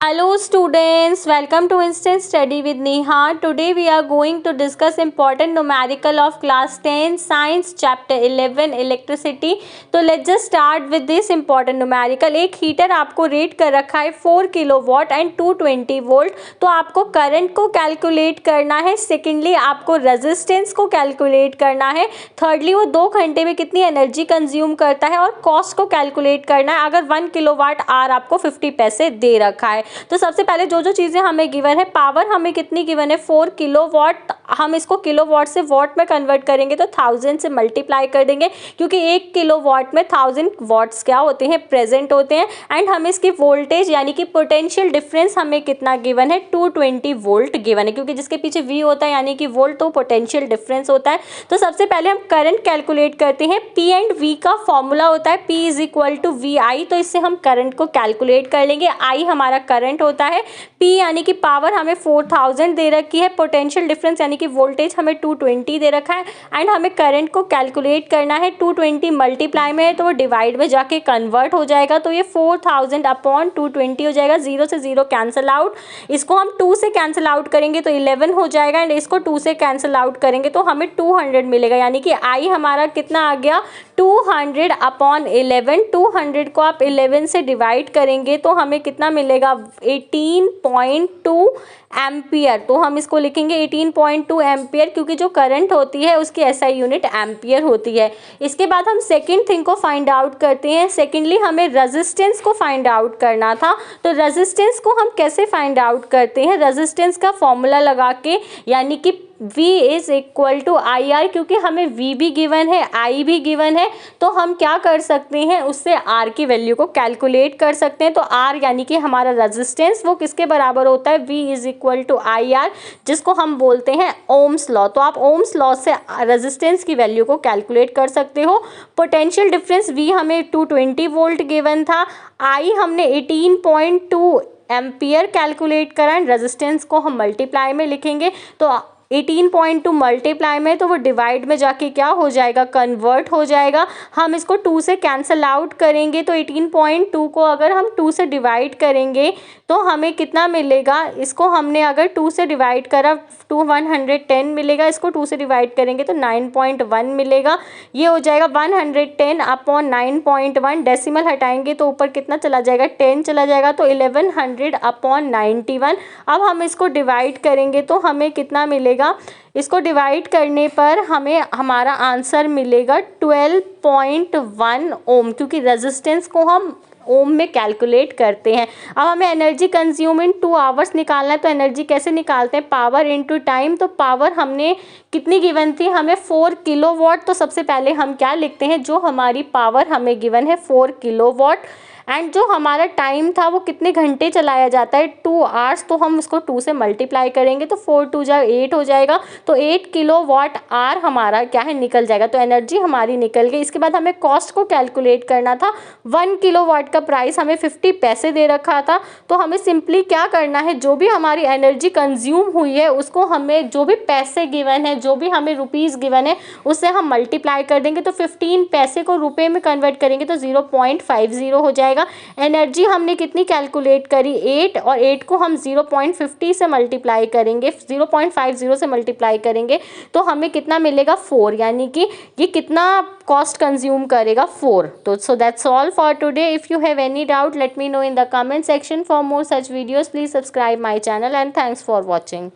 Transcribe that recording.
Hello students, welcome to Instant Study with Neha. Today we are going to discuss important numerical of class 10 science chapter 11 electricity. तो let's just start with this important numerical. एक heater आपको rate कर रखा है 4 kilowatt and 220 volt. तो आपको current को calculate करना है. सेकेंडली आपको रेजिस्टेंस को कैलकुलेट करना है. थर्डली वो 2 घंटे में कितनी एनर्जी कंज्यूम करता है और कॉस्ट को कैलकुलेट करना है अगर 1 किलोवाट आवर आपको 50 पैसे दे रखा है. तो सबसे पहले जो चीज़ें हमें गिवन है, पावर हमें कितनी गिवन है 4 किलोवाट. हम इसको किलोवाट से वॉट में कन्वर्ट करेंगे तो 1000 से मल्टीप्लाई कर देंगे क्योंकि 1 किलोवाट में 1000 वॉट्स क्या होते हैं, प्रेजेंट होते हैं. एंड हमें इसकी वोल्टेज यानी कि पोटेंशियल डिफरेंस हमें कितना गिवन है 220 वोल्ट गिवन है क्योंकि जिसके पीछे V होता है यानी कि वोल्ट तो पोटेंशियल डिफरेंस होता है. तो सबसे पहले हम करंट कैलकुलेट करते हैं. P एंड V का फॉर्मूला होता है P is equal to VI. तो इससे हम करंट को कैलकुलेट कर लेंगे. I हमारा करंट होता है, P यानी कि पावर हमें 4000 दे रखी है, पोटेंशियल डिफरेंस यानी कि वोल्टेज हमें 220 दे रखा है एंड हमें करंट को कैलकुलेट करना है. 220 मल्टीप्लाई में है तो वो डिवाइड में जाके कन्वर्ट हो जाएगा. तो ये 4000 अपॉन 220 हो जाएगा. 0 से 0 कैंसिल आउट. इसको हम 2 से कैंसिल आउट करेंगे तो 11 हो जाएगा एंड इसको 2 से कैंसिल आउट करेंगे तो हमें 200 मिलेगा. यानी कि I हमारा कितना आ गया 200 अपॉन 11. 200 को आप 11 से डिवाइड करेंगे तो हमें कितना मिलेगा 18.2 एम्पियर. तो हम इसको लिखेंगे 18.2 एम्पियर क्योंकि जो करंट होती है उसकी SI यूनिट एम्पियर होती है. इसके बाद हम सेकेंड थिंग को फाइंड आउट करते हैं. सेकेंडली हमें रेजिस्टेंस को फाइंड आउट करना था. तो रेजिस्टेंस को हम कैसे फाइंड आउट करते हैं, रेजिस्टेंस का फॉर्मूला लगा के यानी कि V is equal to IR. क्योंकि हमें V भी गिवन है, I भी गिवन है तो हम क्या कर सकते हैं उससे R की वैल्यू को कैलकुलेट कर सकते हैं. तो R यानी कि हमारा रेजिस्टेंस वो किसके बराबर होता है V is equal to IR जिसको हम बोलते हैं ओम्स लॉ. तो आप ओम्स लॉ से रेजिस्टेंस की वैल्यू को कैलकुलेट कर सकते हो. पोटेंशियल डिफरेंस V हमें 220 वोल्ट गिवन था. I हमने 18.2 एम्पियर कैलकुलेट करा एंड रेजिस्टेंस को हम मल्टीप्लाई में लिखेंगे तो 18.2 मल्टीप्लाई में तो वो डिवाइड में जाके क्या हो जाएगा, कन्वर्ट हो जाएगा. हम इसको 2 से कैंसिल आउट करेंगे तो 18.2 को अगर हम 2 से डिवाइड करेंगे तो हमें कितना मिलेगा, इसको हमने अगर 2 से डिवाइड करा तो 110 मिलेगा. इसको 2 से डिवाइड करेंगे तो 9.1 मिलेगा. ये हो जाएगा 110 अपॉन 9.1. डेसिमल हटाएंगे तो ऊपर कितना चला जाएगा 10 चला जाएगा तो 1100 अपॉन 91. अब हम इसको डिवाइड करेंगे तो हमें कितना मिलेगा, इसको डिवाइड करने पर हमें हमारा आंसर मिलेगा 12.1 ओम क्योंकि रेजिस्टेंस को हम ओम में कैलकुलेट करते हैं. अब हमें एनर्जी कंज्यूम इन 2 आवर्स निकालना है. तो एनर्जी कैसे निकालते हैं, पावर इनटू टाइम. तो पावर हमने कितनी गिवन थी, हमें 4 किलोवाट. तो सबसे पहले हम क्या लिखते हैं, जो हमारी पावर हमें गिवन है 4 किलोवाट एंड जो हमारा टाइम था वो कितने घंटे चलाया जाता है 2 आवर्स. तो हम उसको 2 से मल्टीप्लाई करेंगे तो 4 2 जा 8 हो जाएगा. तो 8 किलोवाट आवर हमारा क्या है निकल जाएगा. तो एनर्जी हमारी निकल गई. इसके बाद हमें कॉस्ट को कैलकुलेट करना था. 1 किलोवाट का प्राइस हमें 50 पैसे दे रखा था. तो हमें सिंपली क्या करना है, जो भी हमारी एनर्जी कंज्यूम हुई है उसको हमें जो भी पैसे गिवन है, जो भी हमें रुपीज़ गिवन है उससे हम मल्टीप्लाई कर देंगे. तो 15 पैसे को रुपये में कन्वर्ट करेंगे तो 0.50 हो जाएगा. एनर्जी हमने कितनी कैलकुलेट करी 8 और 8 को हम 0.50 से मल्टीप्लाई करेंगे, 0.50 से मल्टीप्लाई करेंगे तो हमें कितना मिलेगा 4. यानी कि ये कितना कॉस्ट कंज्यूम करेगा 4. तो so that's all for today. If you have any doubt let me know in the comment section. For more such videos please subscribe my channel and thanks for watching.